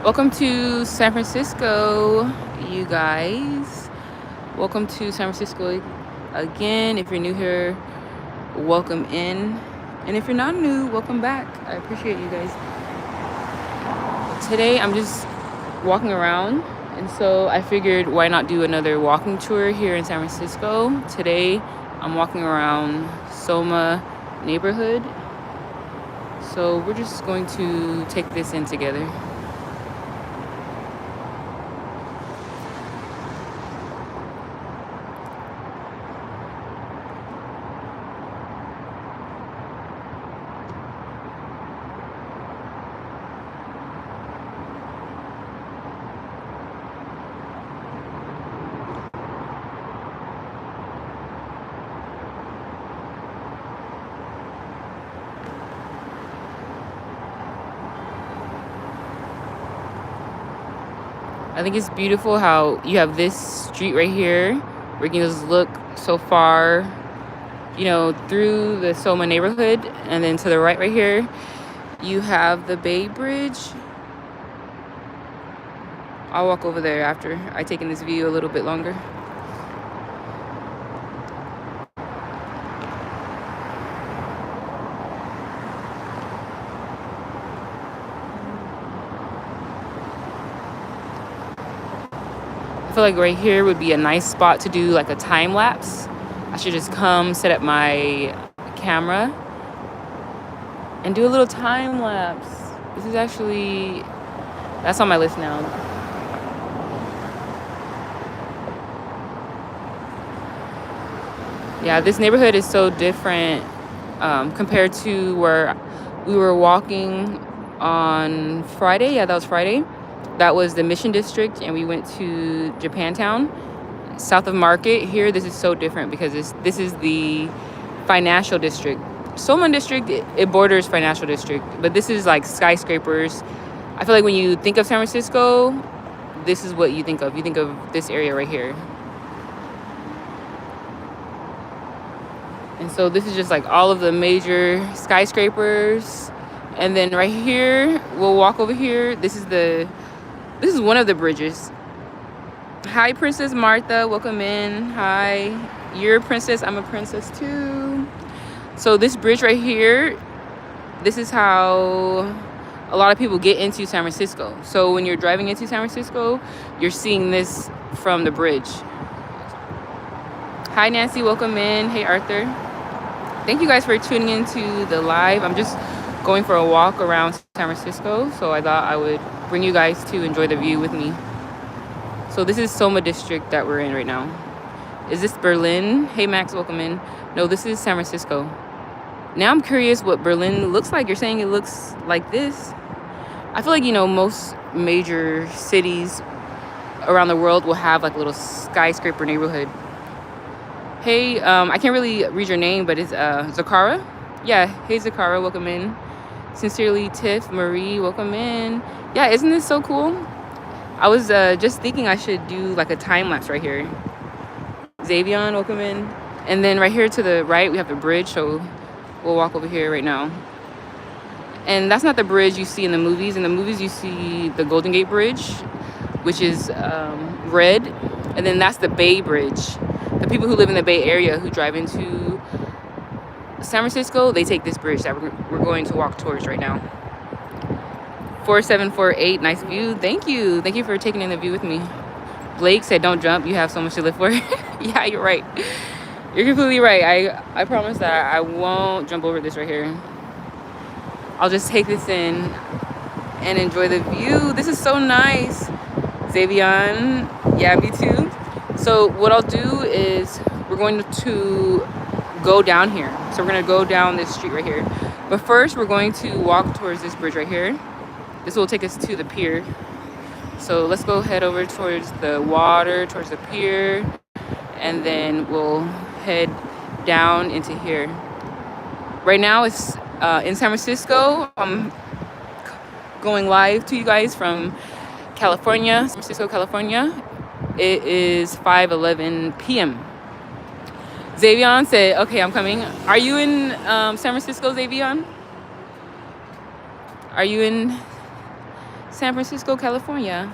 Welcome to San Francisco, you guys. Welcome to San Francisco again. If you're new here, welcome in. And if you're not new, welcome back. I appreciate you guys. Today, I'm just walking around. And so I figured, why not do another walking tour here in San Francisco? Today, I'm walking around Soma neighborhood. So we're just going to take this in together. I think it's beautiful how you have this street right here where you can just look so far, through the Soma neighborhood. And then to the right here, you have the Bay Bridge. I'll walk over there after I take in this view a little bit longer. I feel like right here would be a nice spot to do like a time lapse. I should just come set up my camera and do a little time lapse. This is actually, that's on my list now. Yeah, this neighborhood is so different compared to where we were walking on Friday. Yeah, that was Friday. That was the Mission District, and we went to Japantown, south of Market. Here, this is so different because this is the financial district. Soma District, it borders financial district, but this is like skyscrapers. I feel like when you think of San Francisco, this is what you think of. You think of this area right here. And so this is just like all of the major skyscrapers. And then right here, we'll walk over here. This is one of the bridges. Hi, Princess Martha. Welcome in. Hi. You're a princess. I'm a princess too. So this bridge right here, this is how a lot of people get into San Francisco. So when you're driving into San Francisco, you're seeing this from the bridge. Hi, Nancy. Welcome in. Hey, Arthur. Thank you guys for tuning into the live. I'm just going for a walk around San Francisco, so I thought I would bring you guys to enjoy the view with me. So this is Soma District that we're in right now. Is this Berlin? Hey, Max, welcome in. No, this is San Francisco. Now I'm curious what Berlin looks like. You're saying it looks like this. I feel like, most major cities around the world will have like a little skyscraper neighborhood. Hey, I can't really read your name, but it's Zakara. Yeah, hey Zakara, welcome in. Sincerely, Tiff, Marie, welcome in. Yeah, isn't this so cool? I was just thinking I should do like a time lapse right here. Xavion, welcome in. And then right here to the right, we have the bridge, so we'll walk over here right now. And that's not the bridge you see in the movies. In the movies, you see the Golden Gate Bridge, which is red. And then that's the Bay Bridge. The people who live in the Bay Area who drive into San Francisco, they take this bridge that we're going to walk towards right now. 4748, nice view. Thank you for taking in the view with me. Blake said don't jump, you have so much to live for. Yeah, you're right, you're completely right. I promise that I won't jump over this right here. I'll just take this in and enjoy the view. This is so nice. Xavion, yeah, me too. So what I'll do is we're going to go down here. So we're going to go down this street right here. But first, we're going to walk towards this bridge right here. This will take us to the pier. So let's go head over towards the water, towards the pier, and then we'll head down into here. Right now, it's in San Francisco. I'm going live to you guys from California, San Francisco, California. It is 5:11 p.m. Xavion said, okay, I'm coming. Are you in San Francisco, Xavion? Are you in San Francisco, California,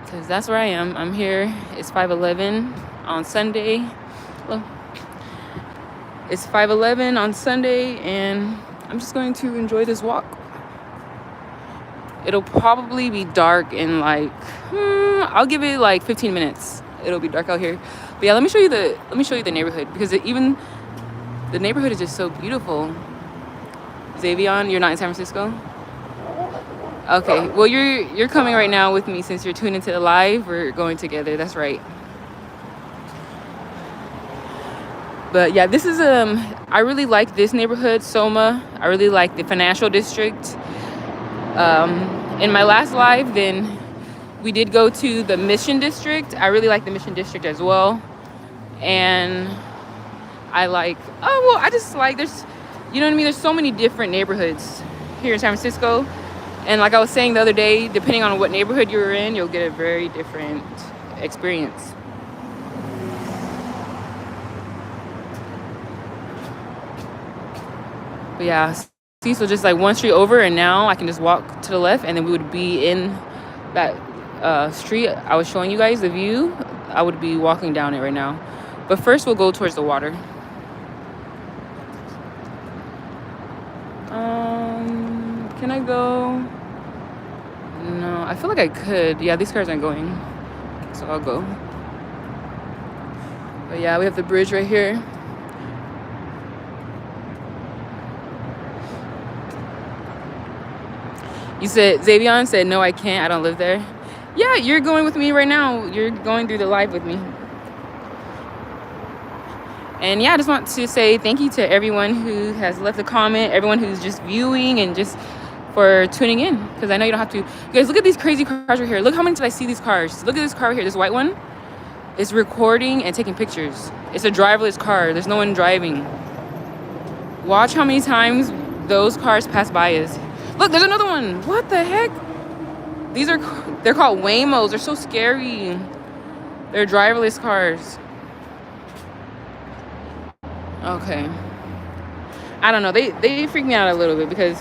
because that's where I am. I'm here. It's 5:11 on Sunday. Well, it's 5:11 on Sunday, and I'm just going to enjoy this walk. It'll probably be dark in like I'll give it like 15 minutes. It'll be dark out here. But yeah, let me show you the neighborhood, because even the neighborhood is just so beautiful. Xavion, you're not in San Francisco? Okay, well you're coming right now with me since you're tuned into the live. We're going together. That's right. But yeah, this is I really like this neighborhood, Soma. I really like the financial district. In my last live, then we did go to the Mission District. I really like the Mission District as well. And I just like, there's, you know what I mean? There's so many different neighborhoods here in San Francisco. And like I was saying the other day, depending on what neighborhood you're in, you'll get a very different experience. But yeah, see, so just like one street over, and now I can just walk to the left, and then we would be in that street I was showing you guys, the view. I would be walking down it right now. But first we'll go towards the water. Can I go? No, I feel like I could. Yeah, these cars aren't going, so I'll go. But yeah, we have the bridge right here. You said, Xavion said, no, I can't. I don't live there. Yeah, you're going with me right now. You're going through the live with me. And yeah, I just want to say thank you to everyone who has left a comment, everyone who's just viewing, and just for tuning in. Because I know you don't have to. You guys, look at these crazy cars right here. Look how many times I see these cars. Look at this car right here, this white one. It's recording and taking pictures. It's a driverless car. There's no one driving. Watch how many times those cars pass by us. Look, there's another one. What the heck? They're called Waymos. They're so scary. They're driverless cars. Okay. I don't know. They freak me out a little bit, because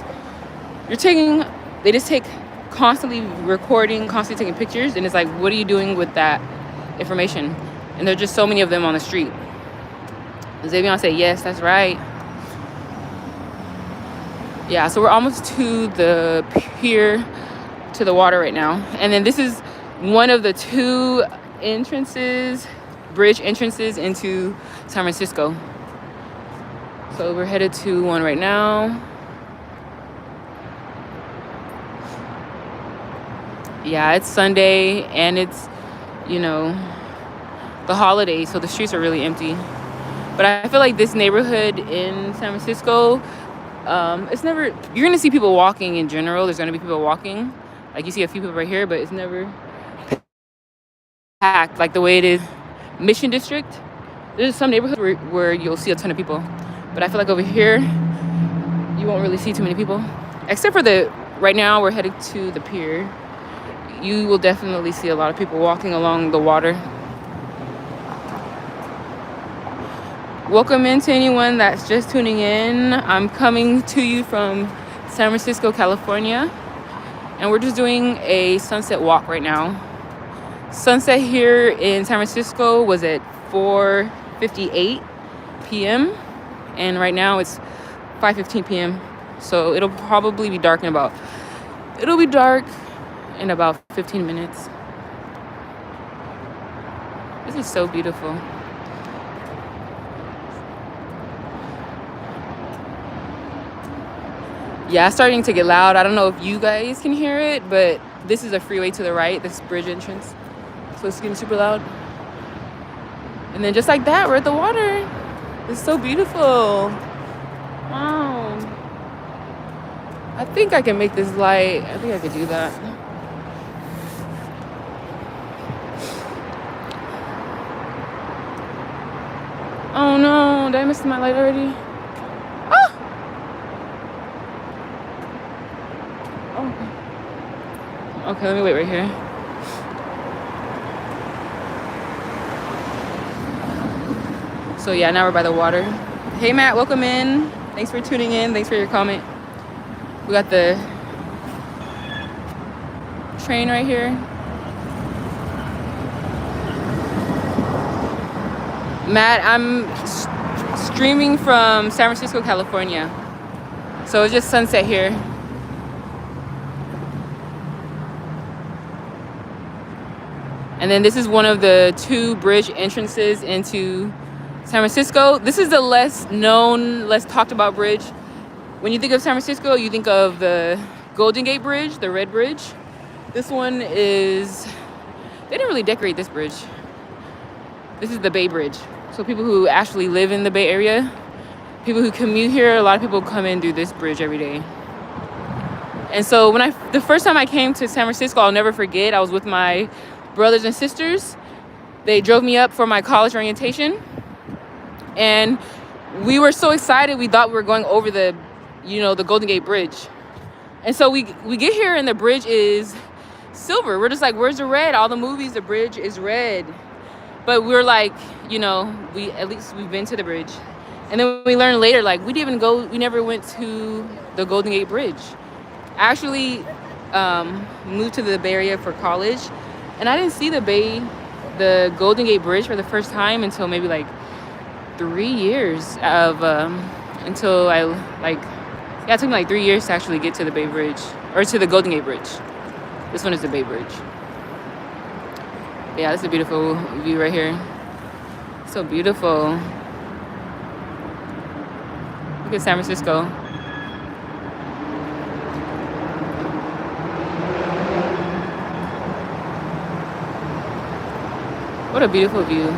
they just take constantly recording, constantly taking pictures, and it's like, what are you doing with that information? And there's just so many of them on the street. Xavion said, yes, that's right. Yeah, so we're almost to the pier, to the water right now. And then this is one of the two bridge entrances into San Francisco. So we're headed to one right now. Yeah, it's Sunday, and it's, the holiday, so the streets are really empty. But I feel like this neighborhood in San Francisco, you're gonna see people walking in general. There's gonna be people walking. Like, you see a few people right here, but it's never packed like the way it is Mission District. There's some neighborhoods where you'll see a ton of people. But I feel like over here, you won't really see too many people. Except for right now we're headed to the pier. You will definitely see a lot of people walking along the water. Welcome in to anyone that's just tuning in. I'm coming to you from San Francisco, California. And we're just doing a sunset walk right now. Sunset here in San Francisco was at 4:58 p.m. And right now it's 5:15 p.m. So it'll probably be dark in about 15 minutes. This is so beautiful. Yeah, it's starting to get loud. I don't know if you guys can hear it, but this is a freeway to the right, this bridge entrance. So it's getting super loud. And then just like that, we're at the water. It's so beautiful. Wow. I think I can make this light. I think I could do that. Oh no, did I miss my light already? Oh! Okay, let me wait right here. So yeah, now we're by the water. Hey Matt, welcome in. Thanks for tuning in. Thanks for your comment. We got the train right here. Matt, I'm streaming from San Francisco, California. So it's just sunset here. And then this is one of the 2 bridge entrances into San Francisco. This is the less known, less talked about bridge. When you think of San Francisco, you think of the Golden Gate Bridge, the red bridge. This one is, they didn't really decorate this bridge. This is the Bay Bridge. So people who actually live in the Bay Area, people who commute here, a lot of people come in through this bridge every day. And so the first time I came to San Francisco, I'll never forget, I was with my brothers and sisters. They drove me up for my college orientation. And we were so excited, we thought we were going over the Golden Gate Bridge. And so we get here and the bridge is silver. We're just like, where's the red? All the movies, the bridge is red. But we're like, at least we've been to the bridge. And then we learned later, like, we never went to the Golden Gate Bridge. I actually moved to the Bay Area for college, and I didn't see the Golden Gate Bridge for the first time until maybe like 3 years until it took me like 3 years to actually get to the Bay Bridge, or to the Golden Gate Bridge. This one is the Bay Bridge. Yeah, this is a beautiful view right here. So beautiful. Look at San Francisco. What a beautiful view.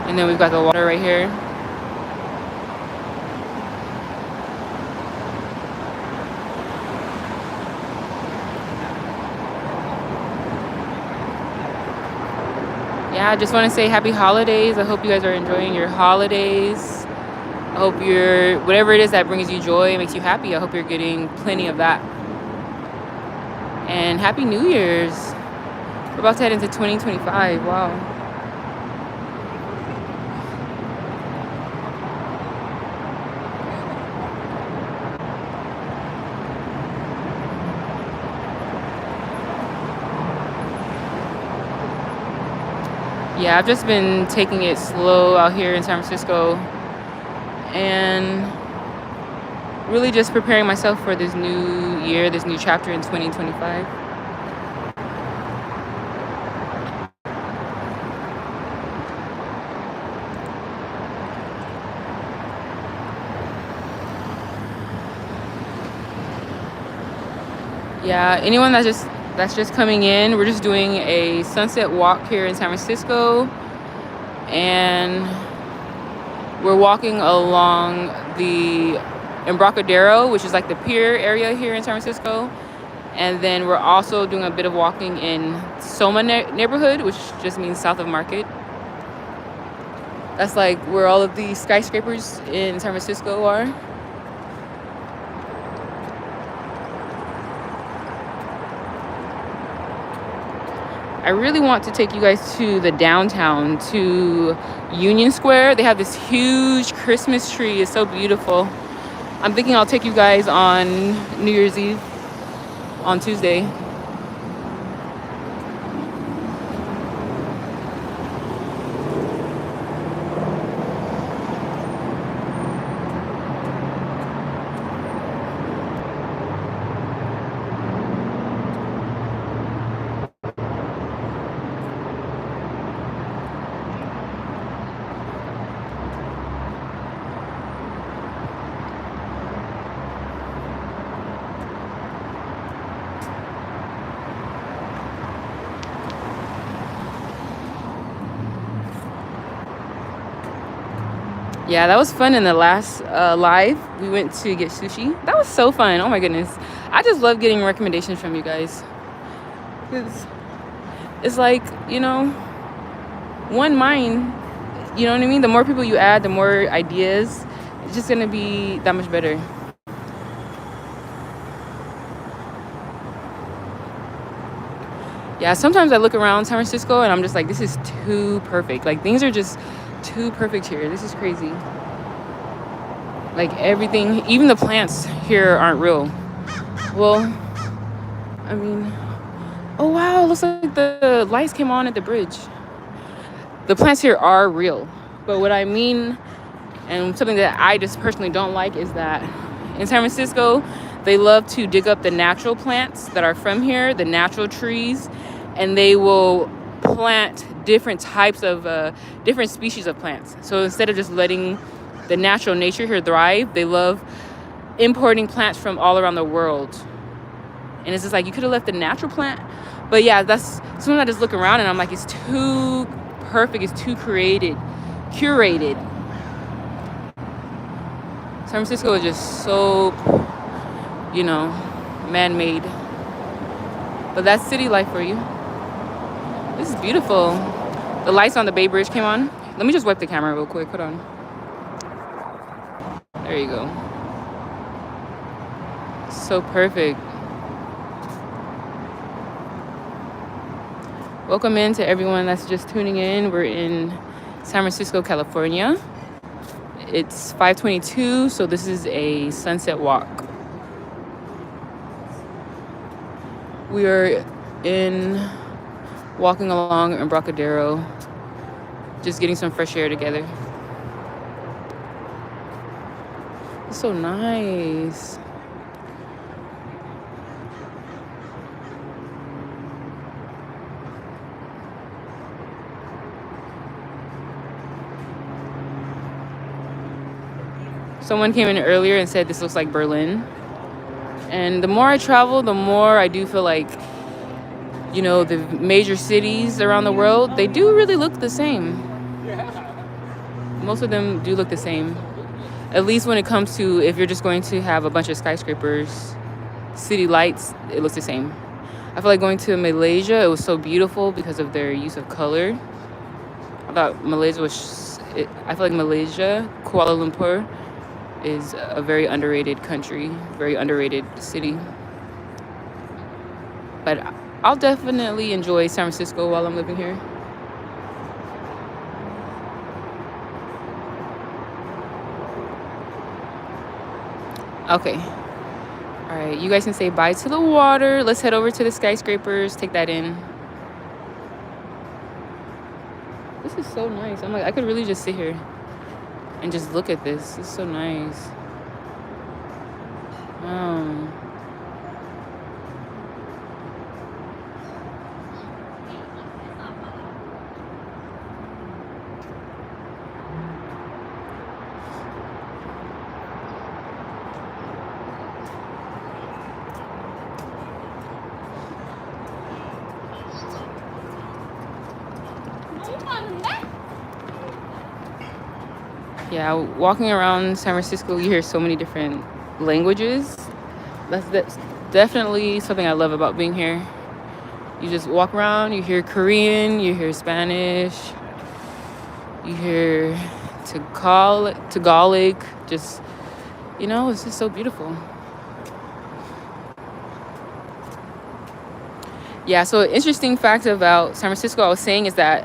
And then we've got the water right here. Yeah, I just want to say happy holidays. I hope you guys are enjoying your holidays. I hope whatever it is that brings you joy, makes you happy, I hope you're getting plenty of that. And happy New Year's. We're about to head into 2025. Wow. Yeah, I've just been taking it slow out here in San Francisco and really just preparing myself for this new year, this new chapter in 2025. Yeah, anyone that's just coming in, we're just doing a sunset walk here in San Francisco, and we're walking along the Embarcadero, which is like the pier area here in San Francisco, and then we're also doing a bit of walking in Soma neighborhood, which just means south of Market. That's like where all of the skyscrapers in San Francisco are. I really want to take you guys to the downtown, to Union Square. They have this huge Christmas tree. It's so beautiful. I'm thinking I'll take you guys on New Year's Eve, on Tuesday. Yeah, that was fun in the last live. We went to get sushi. That was so fun. Oh my goodness. I just love getting recommendations from you guys. It's like, one mind, you know what I mean? The more people you add, the more ideas. It's just going to be that much better. Yeah, sometimes I look around San Francisco and I'm just like, this is too perfect. Like, things are just too perfect here. This is crazy. Like everything, even the plants here aren't real. Well, I mean, oh wow, looks like the lights came on at the bridge. The plants here are real. But what I mean, and something that I just personally don't like, is that in San Francisco, they love to dig up the natural plants that are from here, the natural trees, and they will plant different types of different species of plants. So instead of just letting the natural nature here thrive, they love importing plants from all around the world. And it's just like, you could have left the natural plant. But yeah, that's something I just look around and I'm like, it's too perfect, it's too curated. San Francisco is just so, man-made. But that's city life for you. This is beautiful. The lights on the Bay Bridge came on. Let me just wipe the camera real quick. Hold on. There you go. So perfect. Welcome in to everyone that's just tuning in. We're in San Francisco, California. It's 5:22, so this is a sunset walk. We are walking along Embarcadero, just getting some fresh air together. It's so nice. Someone came in earlier and said this looks like Berlin. And the more I travel, the more I do feel like, the major cities around the world, they do really look the same. Most of them do look the same. At least when it comes to, if you're just going to have a bunch of skyscrapers, city lights, it looks the same. I feel like going to Malaysia, it was so beautiful because of their use of color. I thought Malaysia I feel like Malaysia, Kuala Lumpur, is a very underrated country, very underrated city. But I'll definitely enjoy San Francisco while I'm living here. Okay. All right, you guys can say bye to the water. Let's head over to the skyscrapers, take that in. This is so nice. I'm like, I could really just sit here and just look at this. It's so nice. Yeah, walking around San Francisco, you hear so many different languages. That's definitely something I love about being here. You just walk around, you hear Korean, you hear Spanish, you hear Tagalog, just, it's just so beautiful. Yeah, so an interesting fact about San Francisco I was saying is that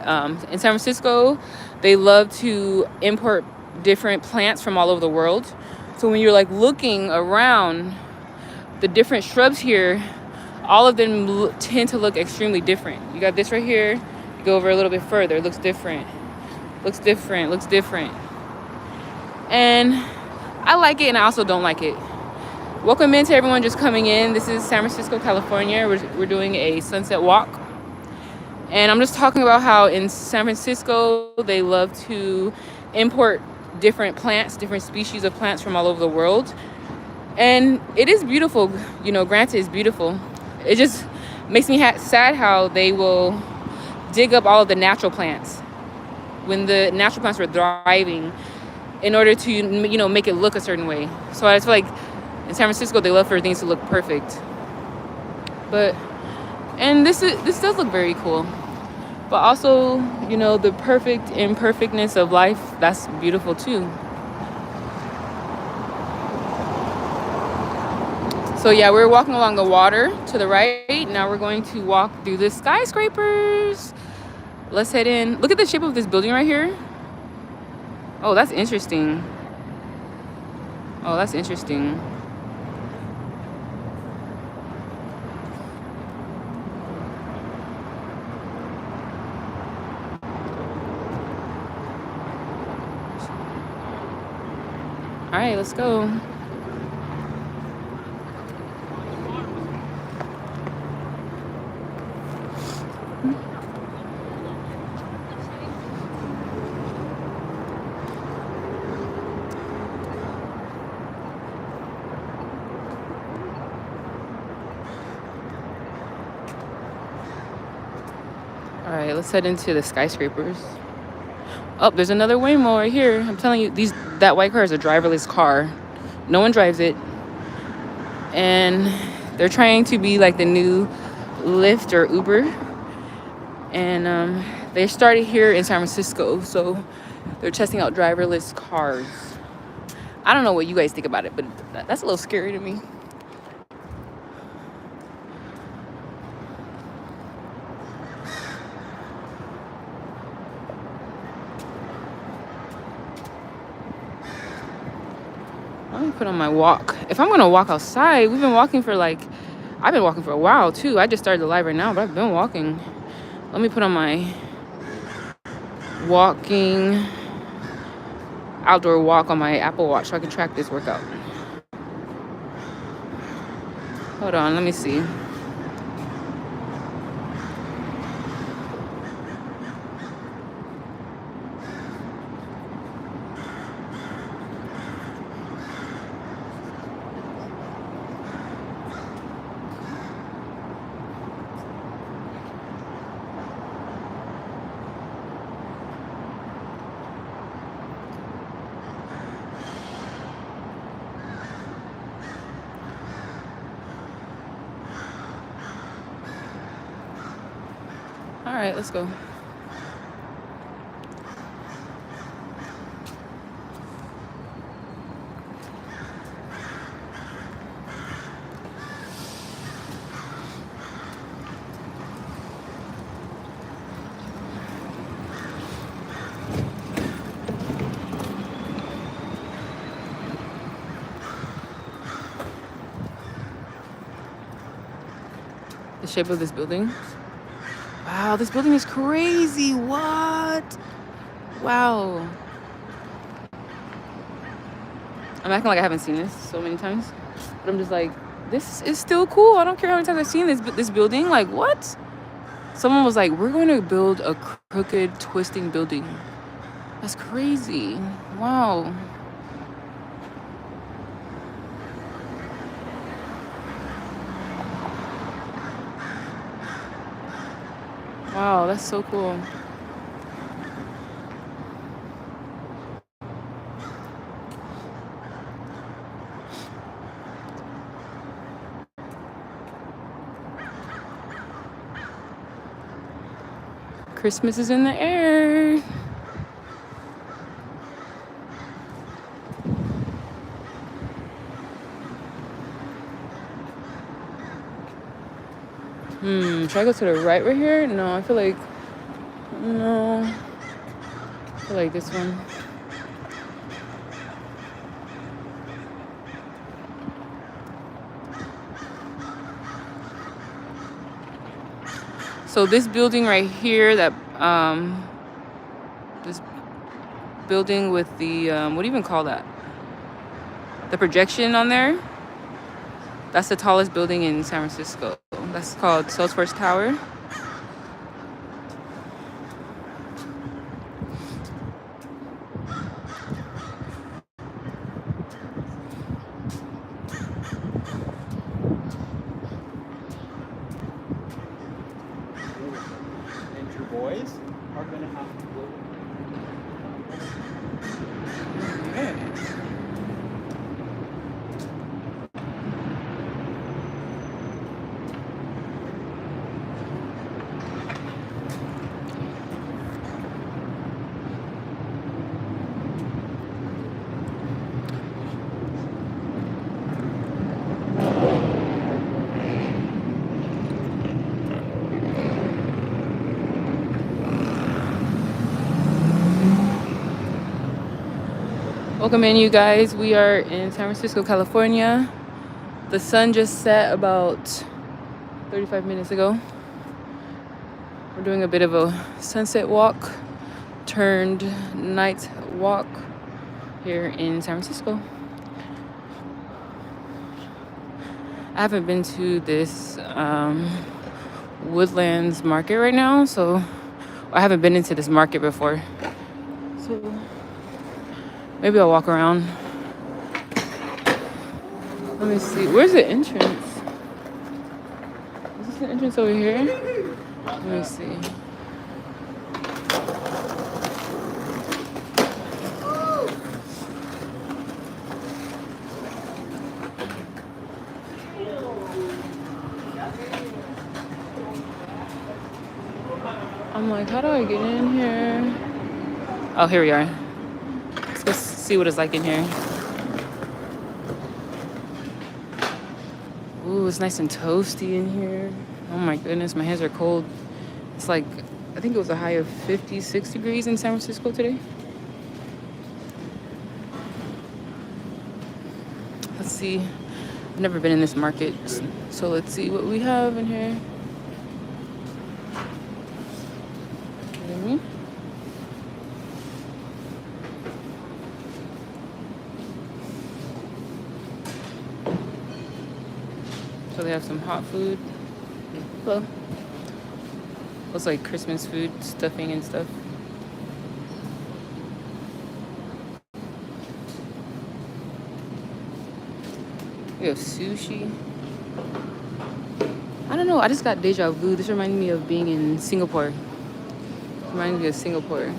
in San Francisco, they love to import different plants from all over the world. So when you're like looking around the different shrubs here, all of them tend to look extremely different. You got this right here. You go over a little bit further. It looks different. And I like it and I also don't like it. Welcome in to everyone just coming in. This is San Francisco, California. We're doing a sunset walk. And I'm just talking about how in San Francisco, they love to import different plants, different species of plants from all over the world. And it is beautiful. Granted, it's beautiful. It just makes me sad how they will dig up all of the natural plants when the natural plants were thriving in order to, make it look a certain way. So I just feel like in San Francisco, they love for things to look perfect. And this does look very cool. But also, the perfect imperfectness of life, that's beautiful too. So yeah, we're walking along the water to the right. Now we're going to walk through the skyscrapers. Let's head in. Look at the shape of this building right here. Oh, that's interesting. Oh, that's interesting. All right, let's go. All right, let's head into the skyscrapers. Oh, there's another Waymo right here. I'm telling you, that white car is a driverless car. No one drives it. And they're trying to be like the new Lyft or Uber. And they started here in San Francisco, so they're testing out driverless cars. I don't know what you guys think about it, but that's a little scary to me. Let me put on my walk. If I'm gonna walk outside, I've been walking for a while too. I just started the live right now, but I've been walking. Let me put on my walking outdoor walk on my Apple Watch so I can track this workout. Hold on, let me see. All right, let's go. The shape of this building. Wow, this building is crazy. What? Wow. I'm acting like I haven't seen this so many times, but I'm just like, this is still cool. I don't care how many times I've seen this building. Like, what? Someone was like, we're going to build a crooked, twisting building. That's crazy. Wow. Wow, that's so cool. Christmas is in the air. Should I go to the right here? No, I feel like, no. I feel like this one. So this building right here, this building with the, what do you even call that? The projection on there. That's the tallest building in San Francisco. That's called Salesforce Tower. And your boys are going to have to go. Welcome in, you guys. We are in San Francisco, California. The sun just set about 35 minutes ago. We're doing a bit of a sunset walk turned night walk here in San Francisco. I haven't been to this Woodlands market right now, so I haven't been into this market before. So maybe I'll walk around. Let me see. Where's the entrance? Is this the entrance over here? Let me see. I'm like, how do I get in here? Oh, here we are. Let's go see what it's like in here. Ooh, it's nice and toasty in here. Oh my goodness, my hands are cold. It's like, I think it was a high of 56 degrees in San Francisco today. Let's see. I've never been in this market, so let's see what we have in here. So they have some hot food. Hello. Looks like Christmas food, stuffing and stuff. We have sushi. I don't know. I just got deja vu. This reminded me of being in Singapore. Reminds me of Singapore.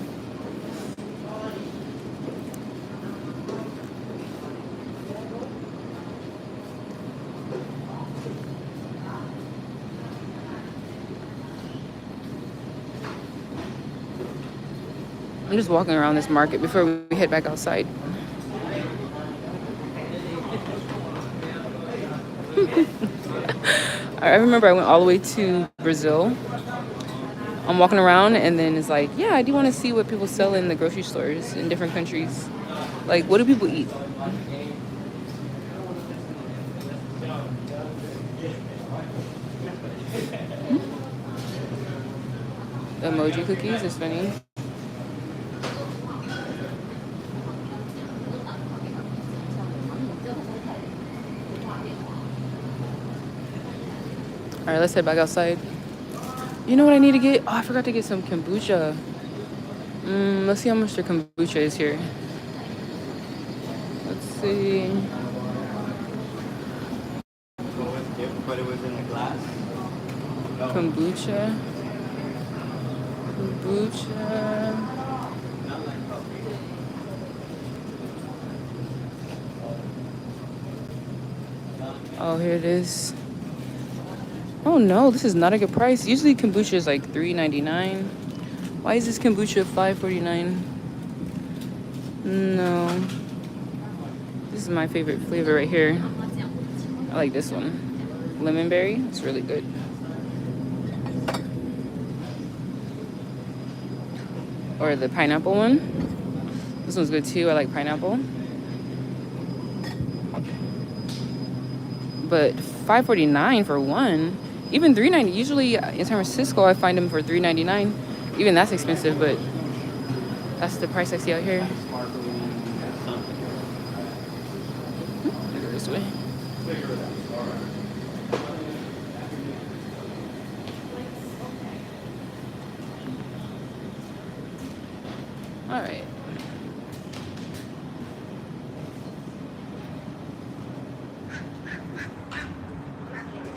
I'm just walking around this market before we head back outside. I remember I went all the way to Brazil. I'm walking around and then it's like, yeah, I do want to see what people sell in the grocery stores in different countries. Like, what do people eat? The emoji cookies is funny. All right, let's head back outside. You know what I need to get? Oh, I forgot to get some kombucha. Let's see how much their kombucha is here. Let's see. But it was in the glass? No. Kombucha. Kombucha. Oh, here it is. Oh no, this is not a good price. Usually kombucha is like $3.99. Why is this kombucha $5.49? No. This is my favorite flavor right here. I like this one. Lemon berry. It's really good. Or the pineapple one. This one's good too. I like pineapple. But $5.49 for one. Even $3.90. Usually in San Francisco, I find them for $3.99. Even that's expensive, but that's the price I see out here. Go this way. All right.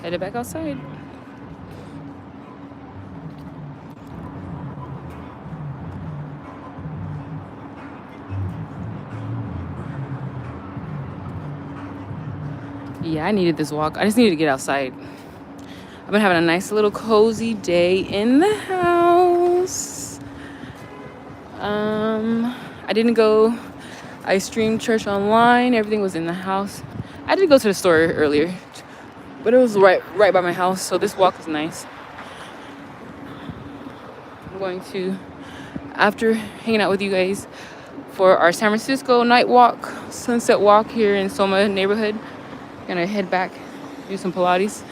Headed back outside. Yeah, I needed this walk. I just needed to get outside. I've been having a nice little cozy day in the house. I didn't go. I streamed church online. Everything was in the house. I did go to the store earlier, but it was right by my house, so this walk is nice. I'm going to, after hanging out with you guys for our San Francisco night walk, sunset walk here in Soma neighborhood. Gonna head back, do some Pilates,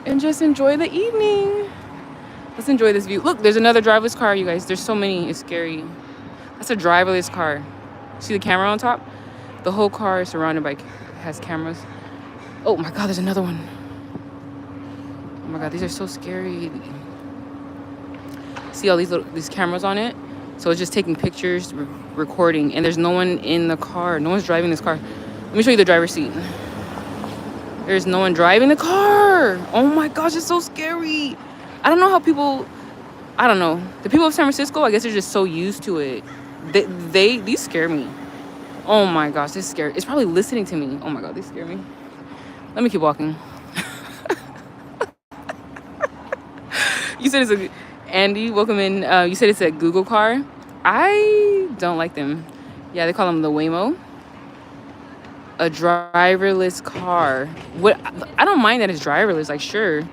and just enjoy the evening. Let's enjoy this view. Look, there's another driverless car, you guys. There's so many, it's scary. That's a driverless car. See the camera on top? The whole car is surrounded by, has cameras. Oh my God, there's another one. Oh my God, these are so scary. See all these cameras on it? So it's just taking pictures, recording, and there's no one in the car. No one's driving this car. Let me show you the driver's seat. There's no one driving the car. Oh my gosh, it's so scary. I don't know how people, I don't know. The people of San Francisco, I guess they're just so used to it. These scare me. Oh my gosh, this is scary. It's probably listening to me. Oh my God, they scare me. Let me keep walking. You said it's a, Andy, welcome in. You said it's a Google car. I don't like them. Yeah, they call them the Waymo. A driverless car. What? I don't mind that it's driverless. Like, sure,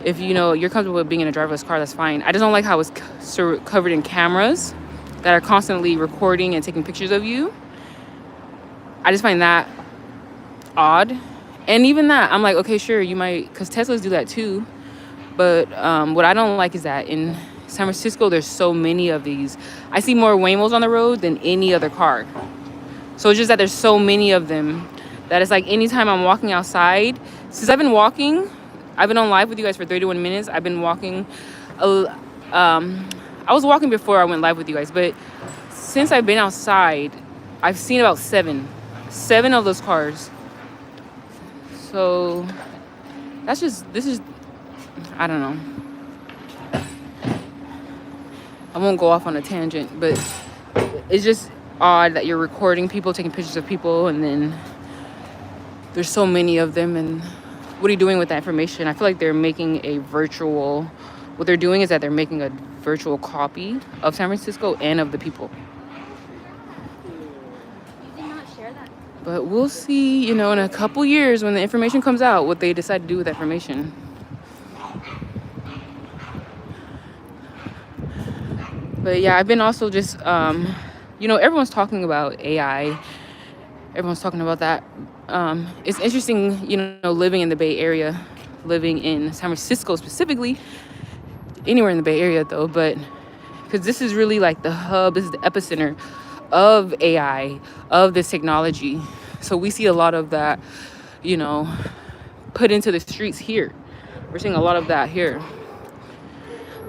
if you know you're comfortable with being in a driverless car, that's fine. I just don't like how it's covered in cameras that are constantly recording and taking pictures of you. I just find that odd. And even that, I'm like, okay, sure, you might, because Teslas do that too. But what I don't like is that in San Francisco, there's so many of these. I see more Waymos on the road than any other car. So it's just that there's so many of them that it's like anytime I'm walking outside, since I've been walking, I've been on live with you guys for 31 minutes. I've been walking, I was walking before I went live with you guys, but since I've been outside, I've seen about seven of those cars. So that's just, this is, I don't know. I won't go off on a tangent, but it's just odd that you're recording people, taking pictures of people, and then there's so many of them. And what are you doing with that information? I feel like they're making a virtual, what they're doing is that they're making a virtual copy of San Francisco and of the people. You did not share that. But we'll see, you know, in a couple years when the information comes out, what they decide to do with that information. But yeah, I've been also just, you know, everyone's talking about AI. Everyone's talking about that. It's interesting, you know, living in the Bay Area, living in San Francisco specifically, anywhere in the Bay Area though, but because this is really like the hub, this is the epicenter of AI, of this technology. So we see a lot of that, you know, put into the streets here. We're seeing a lot of that here.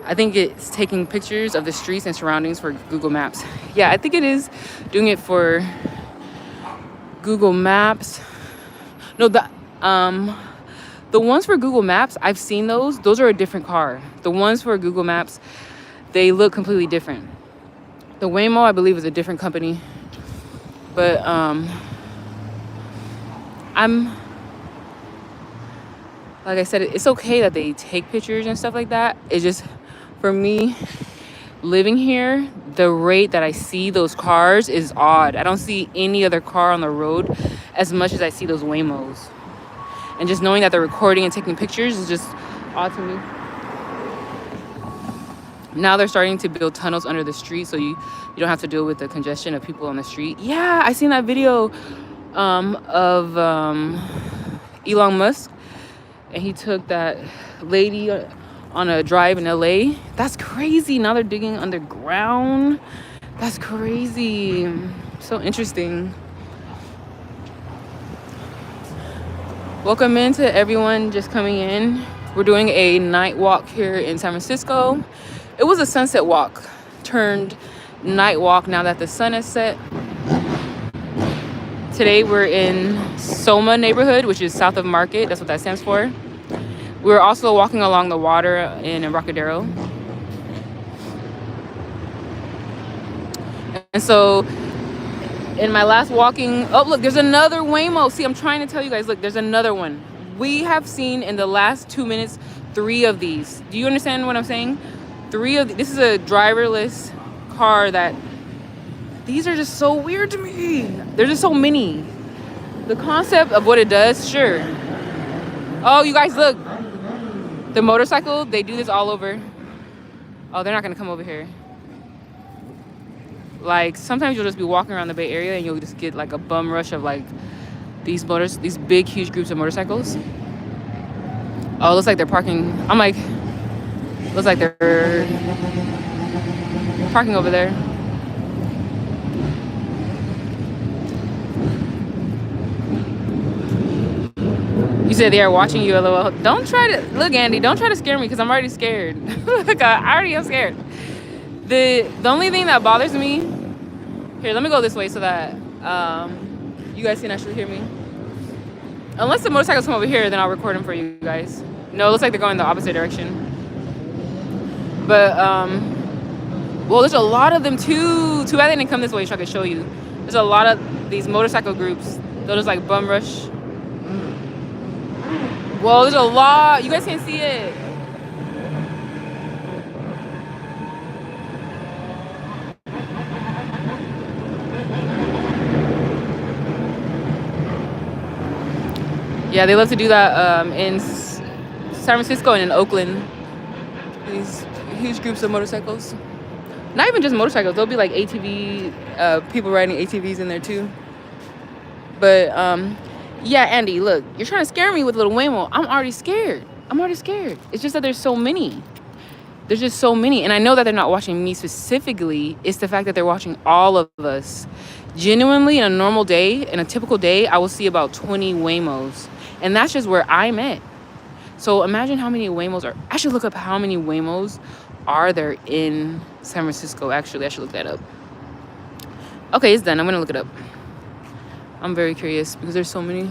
I think it's taking pictures of the streets and surroundings for Google Maps. Yeah, I think it is doing it for Google Maps. No, the ones for Google Maps, I've seen those. Those are a different car. The ones for Google Maps, they look completely different. The Waymo, I believe, is a different company. But I'm, like I said, it's okay that they take pictures and stuff like that. It's just, for me, living here, the rate that I see those cars is odd. I don't see any other car on the road as much as I see those Waymos. And just knowing that they're recording and taking pictures is just odd to me. Now they're starting to build tunnels under the street so you don't have to deal with the congestion of people on the street. Yeah, I seen that video of Elon Musk, and he took that lady on a drive in LA. That's crazy. Now they're digging underground. That's crazy. So interesting. Welcome in to everyone just coming in. We're doing a night walk here in San Francisco. It was a sunset walk turned night walk now that the sun has set. Today we're in Soma neighborhood, which is south of Market. That's what that stands for. We're also walking along the water in Embarcadero. And so in my last walking, oh look, there's another Waymo. See, I'm trying to tell you guys, look, there's another one. We have seen in the last 2 minutes 3 of these. Do you understand what I'm saying? 3 of this is a driverless car that, these are just so weird to me. There's just so many. The concept of what it does, sure. Oh, you guys, look. The motorcycle, they do this all over. Oh, they're not gonna come over here. Like sometimes you'll just be walking around the Bay Area and you'll just get like a bum rush of like these big huge groups of motorcycles. Oh, it looks like they're parking. I'm like, looks like they're parking over there. You said they are watching you, LOL. Don't try to look, Andy. Don't try to scare me because I'm already scared. Like, I already am scared. The only thing that bothers me here. Let me go this way so that you guys can actually hear me. Unless the motorcycles come over here, then I'll record them for you guys. No, it looks like they're going the opposite direction. But well, there's a lot of them too. Too bad they didn't come this way so I could show you. There's a lot of these motorcycle groups. They'll just like bum rush. Well, there's a lot. You guys can't see it. Yeah, they love to do that in San Francisco and in Oakland. These huge groups of motorcycles. Not even just motorcycles. There'll be like ATV, people riding ATVs in there too. But yeah, Andy, look, you're trying to scare me with little Waymo. I'm already scared. It's just that there's so many. There's just so many. And I know that they're not watching me specifically. It's the fact that they're watching all of us. Genuinely, in a normal day, in a typical day, I will see about 20 Waymos. And that's just where I'm at. So imagine how many Waymos are. I should look up how many Waymos are there in San Francisco. Actually, I should look that up. Okay, it's done. I'm going to look it up. I'm very curious because there's so many.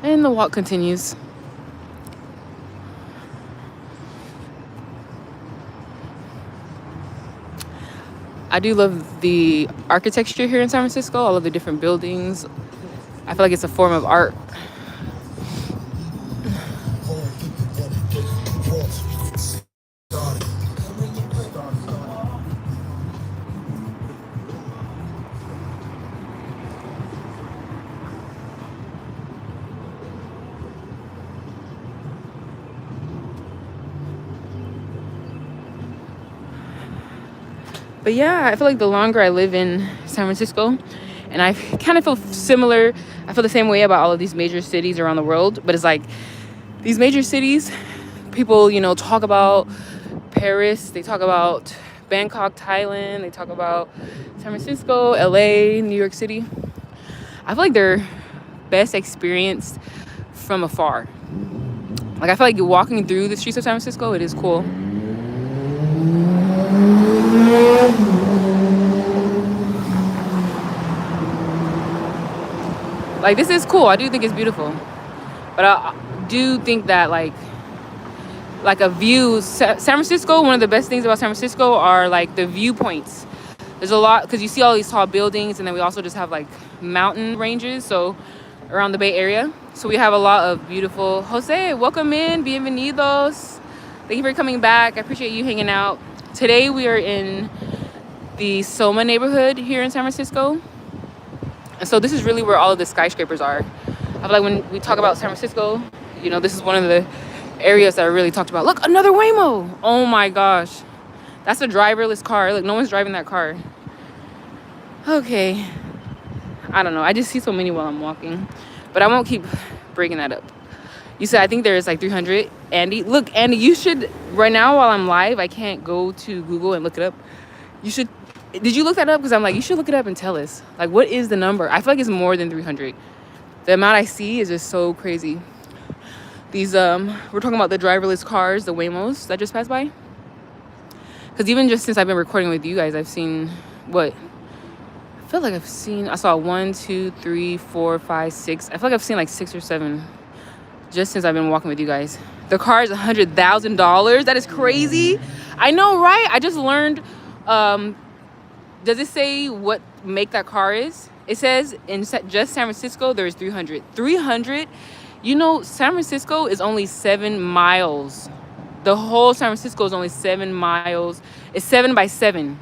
And the walk continues. I do love the architecture here in San Francisco. All of the different buildings. I feel like it's a form of art. But yeah, I feel like the longer I live in San Francisco, and I kind of feel similar. I feel the same way about all of these major cities around the world. But it's like these major cities, people, talk about Paris. They talk about Bangkok, Thailand. They talk about San Francisco, LA, New York City. I feel like they're best experienced from afar. Like I feel like walking through the streets of San Francisco, it is cool. Like this is cool. I do think it's beautiful, but I do think that like a view. San Francisco. One of the best things about San Francisco are like the viewpoints. There's a lot because you see all these tall buildings, and then we also just have like mountain ranges. So around the Bay Area, so we have a lot of beautiful. Jose, welcome in. Bienvenidos. Thank you for coming back. I appreciate you hanging out. Today we are in the Soma neighborhood here in San Francisco. And so this is really where all of the skyscrapers are. I feel like when we talk about San Francisco, this is one of the areas that I really talked about. Look, another Waymo. Oh my gosh. That's a driverless car. Look, no one's driving that car. Okay. I don't know. I just see so many while I'm walking. But I won't keep breaking that up. You said, I think there's like 300. Andy, look, Andy, you should, right now while I'm live, I can't go to Google and look it up. You should. Did you look that up? Because I'm like, you should look it up and tell us. Like, what is the number? I feel like it's more than 300. The amount I see is just so crazy. These, we're talking about the driverless cars, the Waymos that just passed by. Because even just since I've been recording with you guys, I've seen, what? I feel like I saw 1, 2, 3, 4, 5, 6. I feel like I've seen like 6 or 7 just since I've been walking with you guys. The car is $100,000. That is crazy. I know, right? I just learned, does it say what make that car is? It says in just San Francisco, there's 300. 300? San Francisco is only 7 miles. The whole San Francisco is only 7 miles. It's 7 by 7.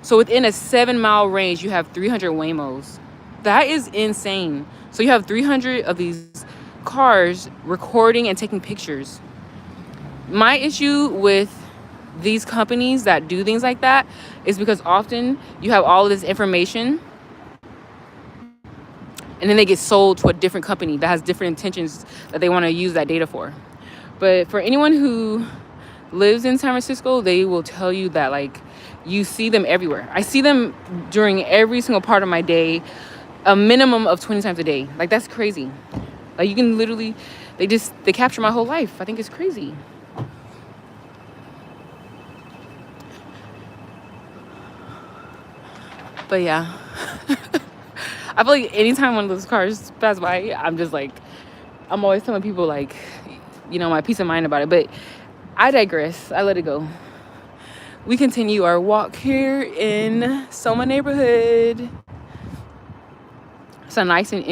So within a 7-mile range, you have 300 Waymos. That is insane. So you have 300 of these cars recording and taking pictures. My issue with these companies that do things like that is because often you have all of this information and then they get sold to a different company that has different intentions that they want to use that data for. But for anyone who lives in San Francisco, they will tell you that like you see them everywhere. I see them during every single part of my day, a minimum of 20 times a day. Like that's crazy. Like you can literally, they capture my whole life. I think it's crazy. But yeah, I feel like anytime one of those cars pass by, I'm always telling people like, my peace of mind about it. But I digress. I let it go. We continue our walk here in Soma neighborhood. It's a nice and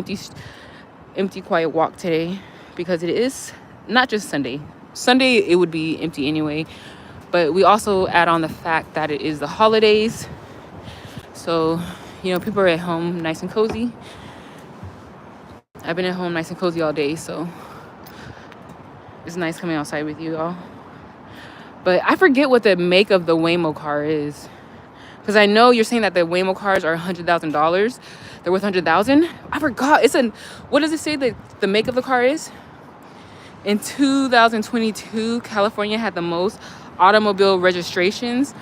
empty, quiet walk today because it is not just Sunday. Sunday, it would be empty anyway. But we also add on the fact that it is the holidays. So, people are at home nice and cozy. I've been at home nice and cozy all day, so it's nice coming outside with you all. But I forget what the make of the Waymo car is. Because I know you're saying that the Waymo cars are $100,000. They're worth $100,000. I forgot. What does it say that the make of the car is? In 2022, California had the most automobile registrations.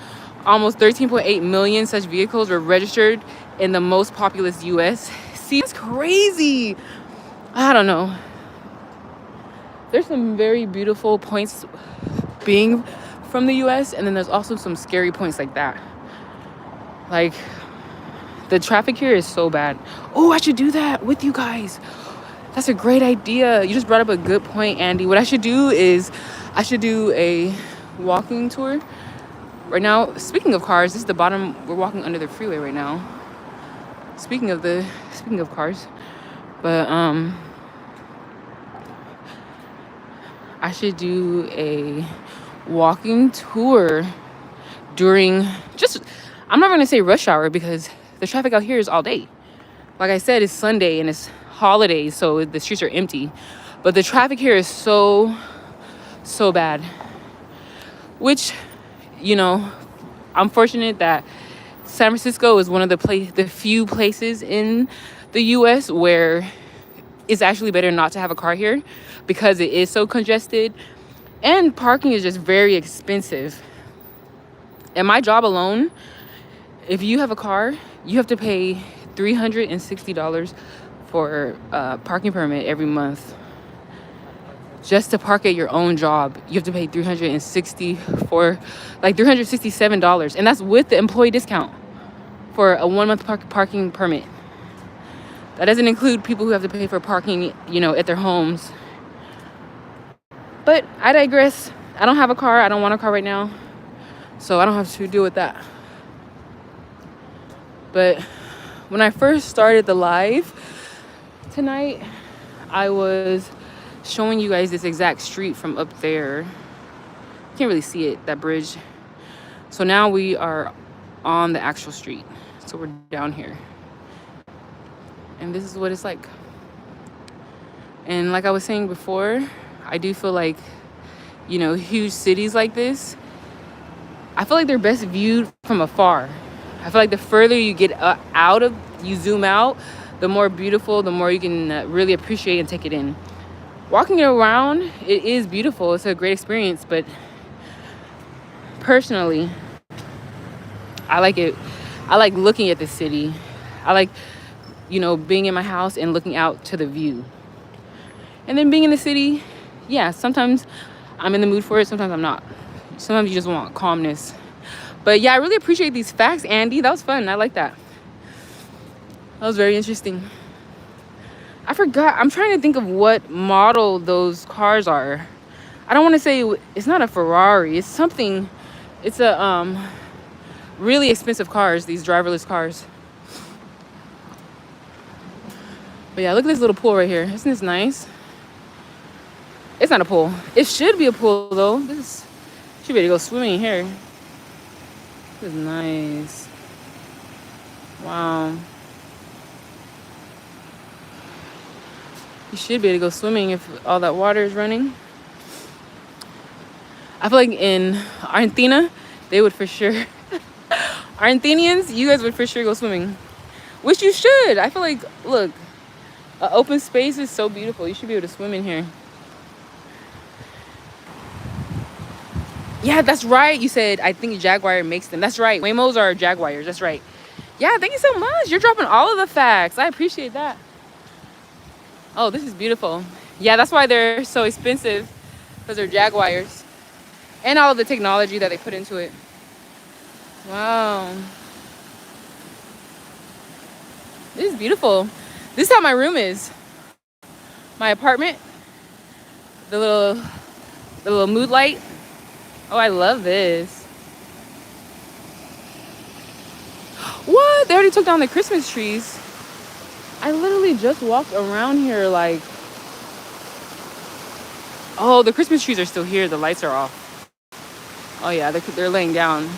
Almost 13.8 million such vehicles were registered in the most populous U.S. See, it's crazy. I don't know. There's some very beautiful points being from the U.S. and then there's also some scary points like that. Like, the traffic here is so bad. Oh, I should do that with you guys. That's a great idea. You just brought up a good point, Andy. What I should do is I should do a walking tour. Right now, speaking of cars, this is the bottom. We're walking under the freeway right now. Speaking of cars, but I should do a walking tour during I'm not going to say rush hour because the traffic out here is all day. Like I said, it's Sunday and it's holidays, so the streets are empty. But the traffic here is so bad. Which, I'm fortunate that San Francisco is one of the few places in the U.S. where it's actually better not to have a car here because it is so congested and parking is just very expensive. And my job alone, if you have a car, you have to pay $360 for a parking permit every month. Just to park at your own job, you have to pay $367, and that's with the employee discount for a 1 month parking permit. That doesn't include people who have to pay for parking, at their homes. But I digress. I don't have a car. I don't want a car right now, so I don't have to deal with that. But when I first started the live tonight, I was showing you guys this exact street from up there. Can't really see it, that bridge. So now we are on the actual street. So we're down here. And this is what it's like. And like I was saying before, I do feel like, huge cities like this, I feel like they're best viewed from afar. I feel like the further you get you zoom out, the more beautiful, the more you can really appreciate and take it in. Walking around, it is beautiful. It's a great experience, but personally, I like it. I like looking at the city. I like, being in my house and looking out to the view. And then being in the city, yeah, sometimes I'm in the mood for it, sometimes I'm not. Sometimes you just want calmness. But yeah, I really appreciate these facts, Andy. That was fun. I like that. That was very interesting. I forgot. I'm trying to think of what model those cars are. I don't want to say it's not a Ferrari. It's something. It's a really expensive cars. These driverless cars. But yeah, look at this little pool right here. Isn't this nice? It's not a pool. It should be a pool though. This should be able to go swimming in here. This is nice. Wow. You should be able to go swimming if all that water is running. I feel like in Argentina, they would for sure. Argentinians, you guys would for sure go swimming, which you should. I feel like, look, an open space is so beautiful. You should be able to swim in here. Yeah, that's right. You said, I think Jaguar makes them. That's right. Waymos are Jaguars. That's right. Yeah, thank you so much. You're dropping all of the facts. I appreciate that. Oh, this is beautiful. Yeah, that's why they're so expensive, because they're Jaguars. And all of the technology that they put into it. Wow. This is beautiful. This is how my room is. My apartment. The little mood light. Oh, I love this. What? They already took down the Christmas trees. I literally just walked around here like... Oh, the Christmas trees are still here. The lights are off. Oh, yeah, they're laying down.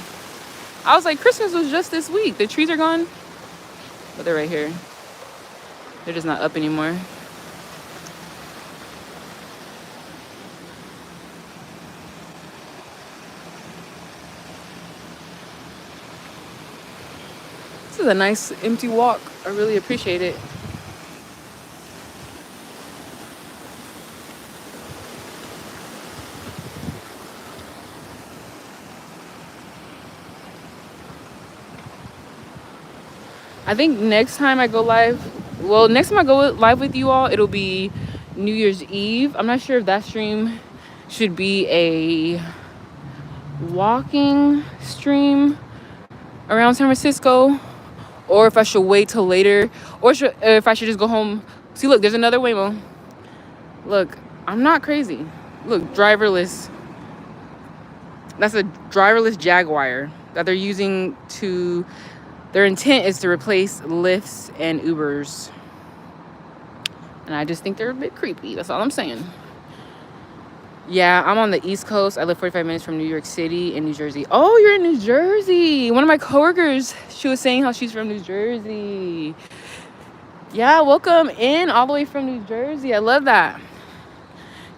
I was like, Christmas was just this week. The trees are gone. But they're right here. They're just not up anymore. This is a nice empty walk. I really appreciate it. I think next time I go live, next time I go live with you all, it'll be New Year's Eve. I'm not sure if that stream should be a walking stream around San Francisco, or if I should wait till later, or if I should just go home. See, look, there's another Waymo. Look, I'm not crazy. Look, driverless. That's a driverless Jaguar that they're using to... Their intent is to replace Lyfts and Ubers. And I just think they're a bit creepy. That's all I'm saying. Yeah, I'm on the East Coast. I live 45 minutes from New York City in New Jersey. Oh, you're in New Jersey. One of my coworkers, she was saying how she's from New Jersey. Yeah, welcome in all the way from New Jersey. I love that.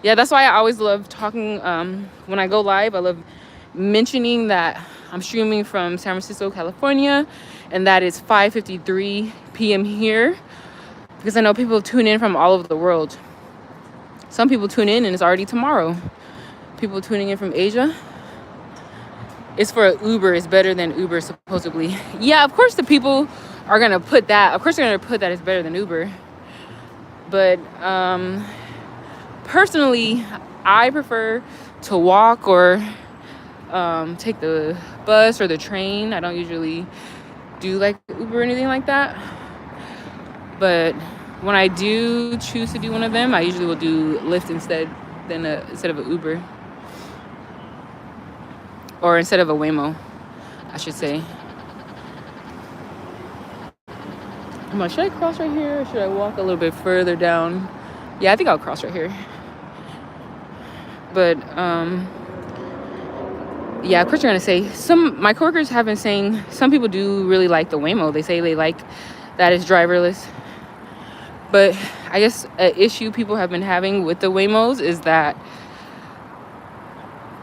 Yeah, that's why I always love talking. When I go live, I love mentioning that I'm streaming from San Francisco, California, and that is 5:53 p.m. here, because I know people tune in from all over the world. Some people tune in and it's already tomorrow. People tuning in from Asia. It's for Uber. It's better than Uber, supposedly. Yeah, of course the people are gonna put that. Of course they're gonna put that it's better than Uber. But personally, I prefer to walk or take the bus or the train. I don't usually do like Uber or anything like that. But when I do choose to do one of them, I usually will do Lyft instead of an Uber. Or instead of a Waymo, I should say. Come on, should I cross right here or should I walk a little bit further down? Yeah, I think I'll cross right here. But yeah, of course you're gonna say, my coworkers have been saying some people do really like the Waymo. They say they like that it's driverless. But I guess an issue people have been having with the Waymos is that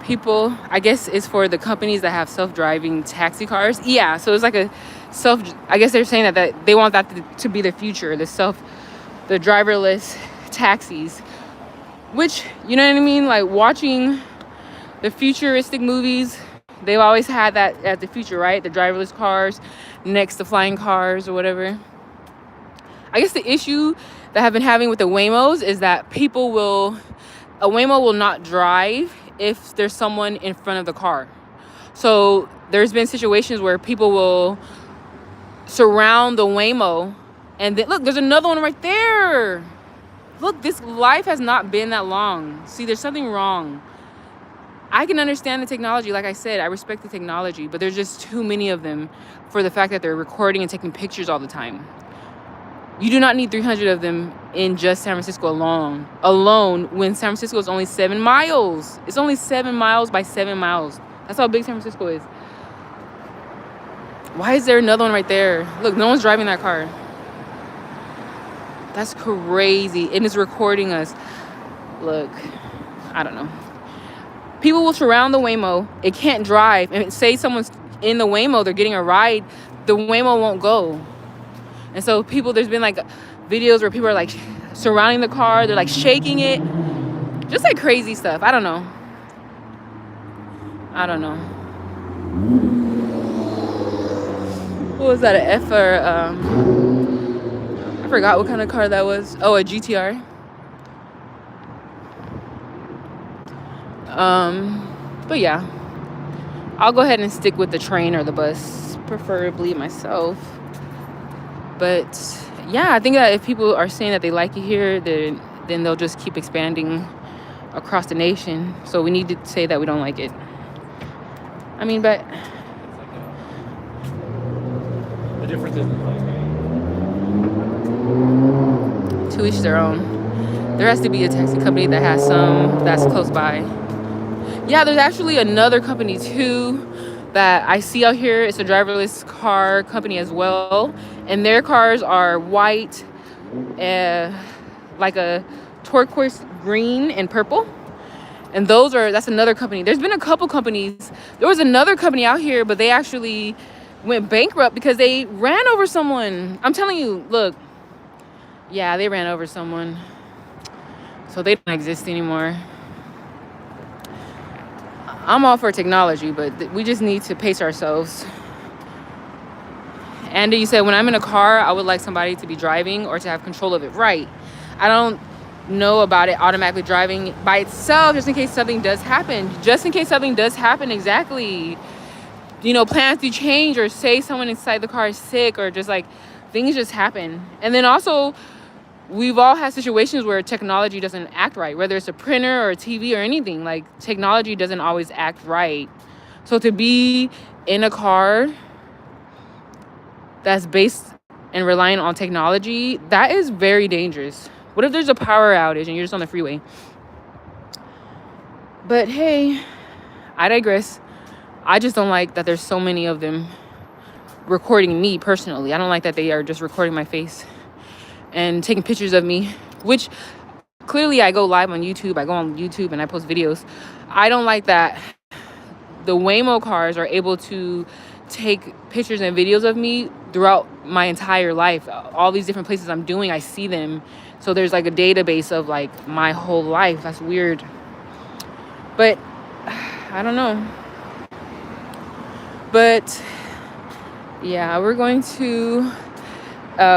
people, I guess it's for the companies that have self-driving taxi cars. Yeah, so it's like I guess they're saying that they want that to be the future, the driverless taxis. Which, you know what I mean? Like watching the futuristic movies, they've always had that as the future, right? The driverless cars next to flying cars or whatever. I guess the issue that I've been having with the Waymos is that a Waymo will not drive if there's someone in front of the car. So there's been situations where people will surround the Waymo, and then look, there's another one right there. Look, this life has not been that long. See, there's something wrong. I can understand the technology. Like I said, I respect the technology, but there's just too many of them for the fact that they're recording and taking pictures all the time. You do not need 300 of them in just San Francisco alone when San Francisco is only 7 miles. It's only 7 miles by 7 miles. That's how big San Francisco is. Why is there another one right there? Look, no one's driving that car. That's crazy. And it's recording us. Look, I don't know. People will surround the Waymo. It can't drive. And say someone's in the Waymo, they're getting a ride, the Waymo won't go. And so there's been like videos where people are like surrounding the car. They're like shaking it. Just like crazy stuff. I don't know. What was that? An F or I forgot what kind of car that was. Oh, a GTR. But yeah, I'll go ahead and stick with the train or the bus, preferably myself. But yeah, I think that if people are saying that they like it here, then they'll just keep expanding across the nation. So we need to say that we don't like it. I mean, but The difference is like, to each their own. There has to be a taxi company that has some that's close by. Yeah, there's actually another company too that I see out here. It's a driverless car company as well, and their cars are white, like a turquoise green and purple. And that's another company. There's been a couple companies. There was another company out here, but they actually went bankrupt because they ran over someone. I'm telling you, look. Yeah, they ran over someone. So they don't exist anymore. I'm all for technology, but we just need to pace ourselves. And you said, when I'm in a car, I would like somebody to be driving or to have control of it. Right. I don't know about it automatically driving by itself, just in case something does happen. Exactly. Plans do change, or say someone inside the car is sick, or just like things just happen. And then also, we've all had situations where technology doesn't act right, whether it's a printer or a TV or anything. Like, technology doesn't always act right. So to be in a car that's based and reliant on technology, that is very dangerous. What if there's a power outage and you're just on the freeway? But hey, I digress. I just don't like that there's so many of them recording me personally. I don't like that they are just recording my face and taking pictures of me, which clearly I go live on YouTube. I go on YouTube and I post videos. I don't like that the Waymo cars are able to take pictures and videos of me throughout my entire life. All these different places I'm doing, I see them. So there's like a database of like my whole life. That's weird. But I don't know. But yeah, we're going to,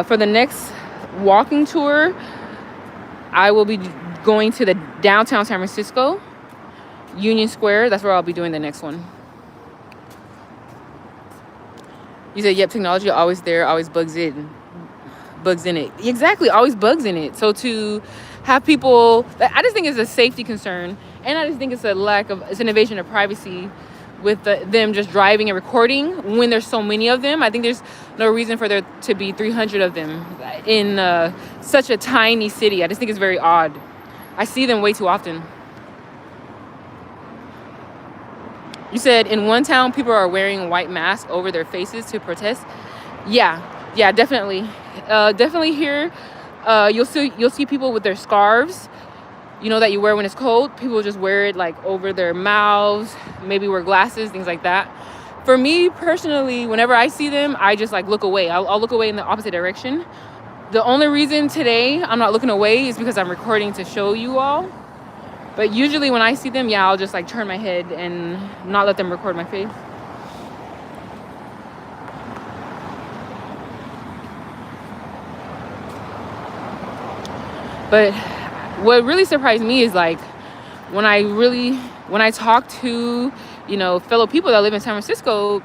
for the next walking tour, I will be going to the downtown San Francisco, Union Square. That's where I'll be doing the next one. You said, yep, technology always there, always bugs in it. Exactly, always bugs in it. So to have people, I just think it's a safety concern, and I just think it's it's an invasion of privacy with them just driving and recording when there's so many of them. I think there's no reason for there to be 300 of them in such a tiny city. I just think it's very odd. I see them way too often. You said in one town, people are wearing white masks over their faces to protest. Yeah, definitely. Definitely here, you'll see people with their scarves, that you wear when it's cold. People just wear it like over their mouths, maybe wear glasses, things like that. For me personally, whenever I see them, I just like look away. I'll look away in the opposite direction. The only reason today I'm not looking away is because I'm recording to show you all. But usually when I see them, I'll just like turn my head and not let them record my face. But what really surprised me is like when I talk to, fellow people that live in San Francisco,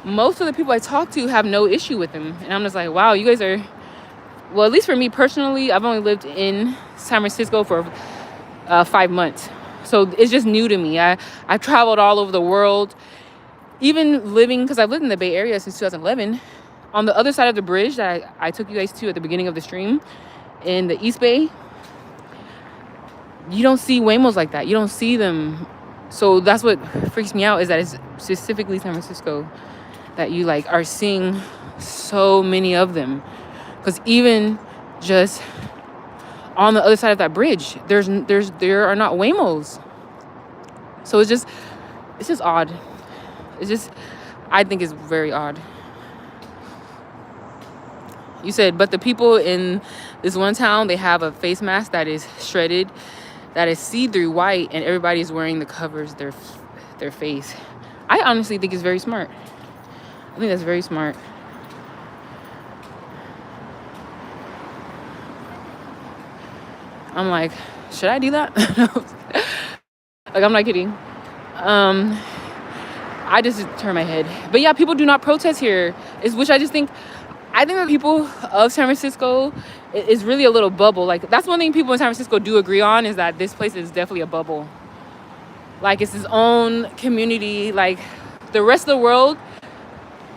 most of the people I talk to have no issue with them. And I'm just like, wow, you guys are, well, at least for me personally, I've only lived in San Francisco for 5 months. So it's just new to me. I've traveled all over the world, even living, because I've lived in the Bay Area since 2011. On the other side of the bridge that I took you guys to at the beginning of the stream, in the East Bay, you don't see Waymos like that. You don't see them. So that's what freaks me out, is that it's specifically San Francisco that you like are seeing so many of them. Because even just on the other side of that bridge, there are not Waymos. So it's just odd. It's just, I think it's very odd. You said, but the people in this one town, they have a face mask that is shredded, that is see-through white, and everybody's wearing the covers their face. I honestly think it's very smart. I think that's very smart. I'm like, should I do that? Like, I'm not kidding. I just turn my head. But yeah, people do not protest here, which I think the people of San Francisco is really a little bubble. Like, that's one thing people in San Francisco do agree on, is that this place is definitely a bubble. Like, it's its own community. Like, the rest of the world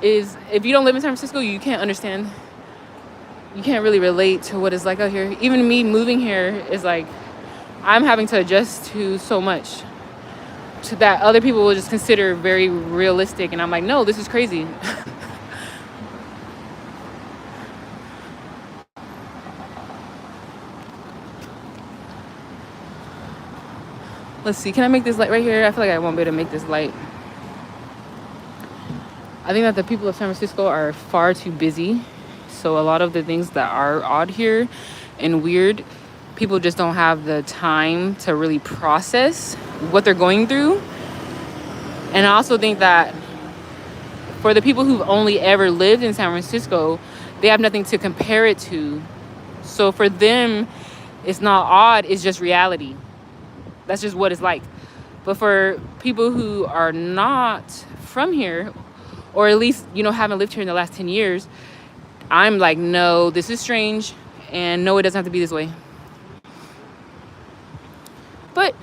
is, if you don't live in San Francisco, you can't understand. You can't really relate to what it's like out here. Even me moving here is like, I'm having to adjust to so much to that other people will just consider very realistic. And I'm like, no, this is crazy. Let's see, can I make this light right here? I feel like I won't be able to make this light. I think that the people of San Francisco are far too busy. So a lot of the things that are odd here and weird, people just don't have the time to really process what they're going through. And I also think that for the people who've only ever lived in San Francisco, they have nothing to compare it to. So for them, it's not odd, it's just reality. That's just what it's like. But for people who are not from here, or at least, haven't lived here in the last 10 years, I'm like, no, this is strange. And no, it doesn't have to be this way. But,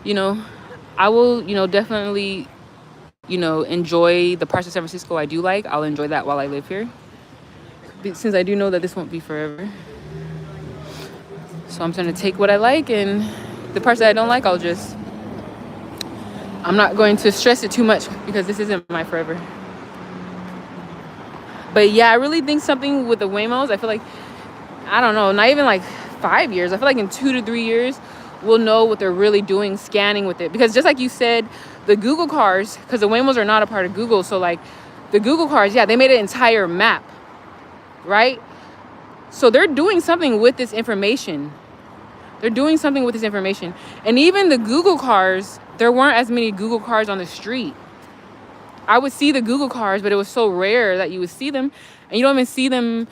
I will, definitely, enjoy the parts of San Francisco I do like. I'll enjoy that while I live here, since I do know that this won't be forever. So I'm trying to take what I like, and the parts that I don't like, I'm not going to stress it too much, because this isn't my forever. But yeah, I really think something with the Waymos, I feel like, I don't know, not even like 5 years. I feel like in 2 to 3 years, we'll know what they're really doing, scanning with it. Because just like you said, the Google cars, because the Waymos are not a part of Google. So like the Google cars, yeah, they made an entire map, right? So they're doing something with this information. And even the Google cars, there weren't as many Google cars on the street. I would see the Google cars, but it was so rare that you would see them. And you don't even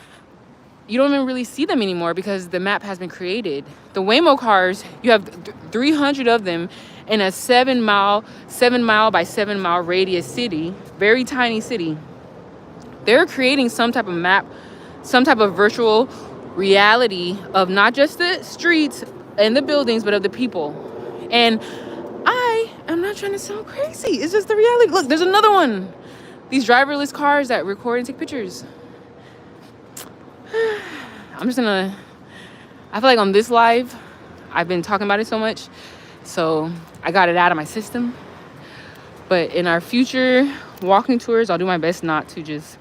really see them anymore, because the map has been created. The Waymo cars, you have 300 of them in a 7 mile by 7 mile radius city, very tiny city. They're creating some type of map, some type of virtual reality of not just the streets and the buildings, but of the people. And I'm not trying to sound crazy. It's just the reality. Look, there's another one. These driverless cars that record and take pictures. I feel like on this live, I've been talking about it so much, so I got it out of my system. But in our future walking tours, I'll do my best not to just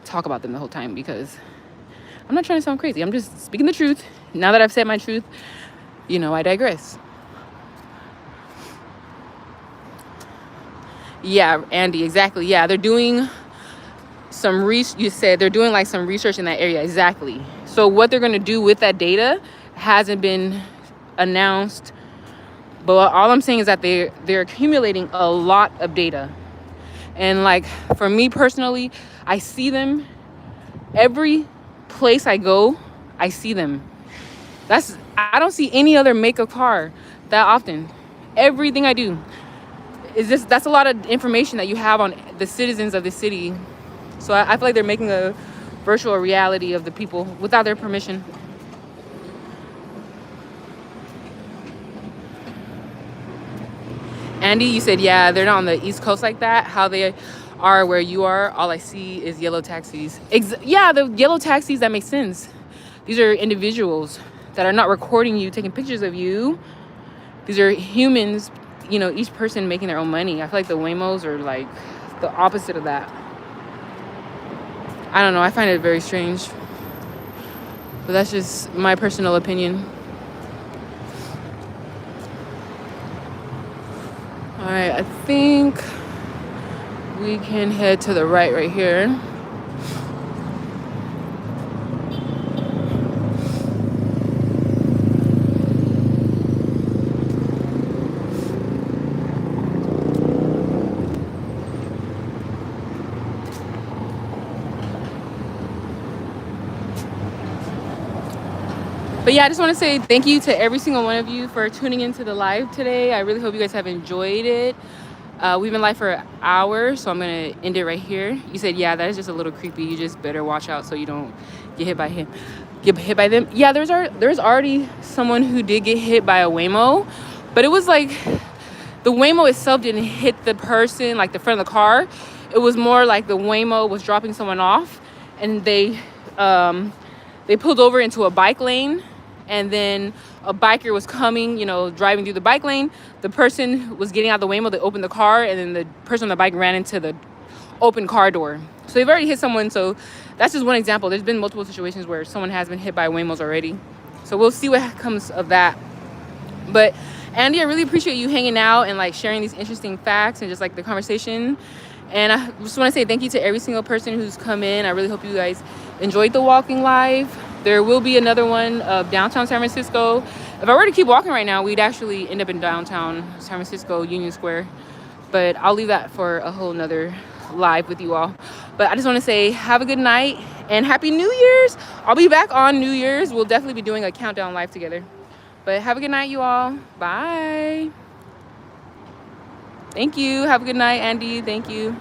talk about them the whole time, because I'm not trying to sound crazy. I'm just speaking the truth. Now that I've said my truth, I digress. Yeah, Andy, exactly. Yeah, they're doing you said they're doing like some research in that area. Exactly. So what they're going to do with that data hasn't been announced. But all I'm saying is that they're accumulating a lot of data. And like, for me personally, I see them every place I go. I see them. I don't see any other make of car that often. Everything I do is that's a lot of information that you have on the citizens of the city. So I feel like they're making a virtual reality of the people without their permission. Andy, you said, yeah, they're not on the East Coast like that. How they are where you are, all I see is yellow taxis. Yeah, the yellow taxis, that makes sense. These are individuals that are not recording you, taking pictures of you. These are humans, each person making their own money. I feel like the Waymos are like the opposite of that. I don't know. I find it very strange. But that's just my personal opinion. All right, I think we can head to the right here. But yeah, I just want to say thank you to every single one of you for tuning into the live today. I really hope you guys have enjoyed it. We've been live for an hour, so I'm going to end it right here. You said, yeah, that is just a little creepy. You just better watch out so you don't get hit by him. Get hit by them. Yeah, there's already someone who did get hit by a Waymo, but it was like the Waymo itself didn't hit the person, like the front of the car. It was more like the Waymo was dropping someone off, and they pulled over into a bike lane, and then a biker was coming, driving through the bike lane. The person was getting out the Waymo. They opened the car, and then the person on the bike ran into the open car door. So they've already hit someone. So that's just one example. There's been multiple situations where someone has been hit by Waymos already. So we'll see what comes of that. But Andy, I really appreciate you hanging out and like sharing these interesting facts and just like the conversation. And I just want to say thank you to every single person who's come in. I really hope you guys enjoyed the walking live. There will be another one of downtown San Francisco. If I were to keep walking right now, we'd actually end up in downtown San Francisco, Union Square. But I'll leave that for a whole nother live with you all. But I just want to say have a good night and Happy New Year's. I'll be back on New Year's. We'll definitely be doing a countdown live together. But have a good night, you all. Bye. Thank you. Have a good night, Andy. Thank you.